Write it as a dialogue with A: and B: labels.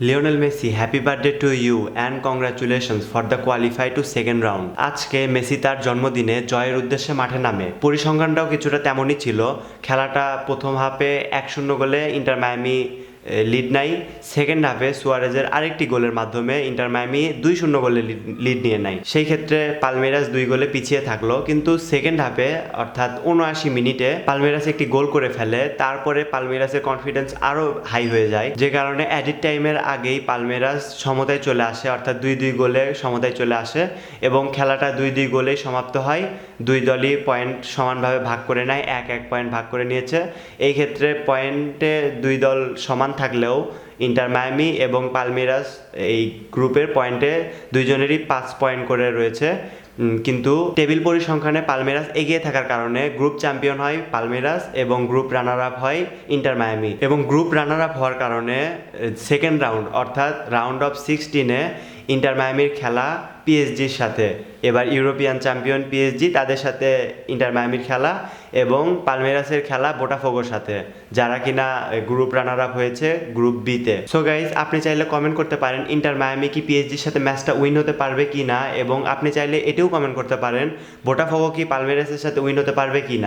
A: Lionel Messi, happy birthday to you and congratulations for the qualify to second round. আজকে Messi তার জন্মদিনে জয়ের উদ্দেশ্যে মাঠে নামে। পরিসংখ্যানটাও কিছুটা তেমনই ছিল। খেলাটা প্রথম হাফে 1-0 গোলে ইন্টার মায়ামি লিড নাই। সেকেন্ড হাফে সুয়ারেজের আরেকটি গোলের মাধ্যমে ইন্টার মায়ামি 2-0 গোলে লিড নিয়ে নেয়। সেই ক্ষেত্রে পালমেরাস 2 গোলে পিছিয়ে থাকলো, কিন্তু সেকেন্ড হাফে অর্থাৎ 79 মিনিটে পালমেরাস একটি গোল করে ফেলে। তারপরে পালমেরাসের কনফিডেন্স আরও হাই হয়ে যায়, যে কারণে অ্যাডিট টাইমের আগেই পালমেরাস সমতায় চলে আসে, অর্থাৎ 2-2 গোলে সমতায় চলে আসে এবং খেলাটা 2-2 গোলেই সমাপ্ত হয়। দুই দলই পয়েন্ট সমানভাবে ভাগ করে নেয়, 1-1 পয়েন্ট ভাগ করে নিয়েছে। এই ক্ষেত্রে পয়েন্টে দুই দল সমান থাকলেও ইন্টার মায়ামি এবং পালমেরাস এই গ্রুপের পয়েন্টে দুইজনেরই 5 পয়েন্ট করে রয়েছে। কিন্তু টেবিল পরিসংখ্যানে পালমেরাস এগিয়ে থাকার কারণে গ্রুপ চ্যাম্পিয়ন হয় পালমেরাস এবং গ্রুপ রানার আপ হয় ইন্টার মায়ামি। এবং গ্রুপ রানার আপ হওয়ার কারণে সেকেন্ড রাউন্ড অর্থাৎ রাউন্ড অফ 16-এ ইন্টার মায়ামির খেলা পিএসজির সাথে। এবার ইউরোপিয়ান চ্যাম্পিয়ন পিএসজি, তাদের সাথে ইন্টার মায়ামির খেলা এবং পালমেরাসের খেলা বোটাফোগোর সাথে, যারা কিনা গ্রুপ রানার আপ হয়েছে গ্রুপ বিতে। সো গাইজ, আপনি চাইলে কমেন্ট করতে পারেন ইন্টার মায়ামি কি পিএসজির সাথে ম্যাচটা উইন হতে পারবে কি না, এবং আপনি চাইলে এটাও কমেন্ট করতে পারেন বোটাফোগো কি পালমেরাসের সাথে উইন হতে পারবে কি না।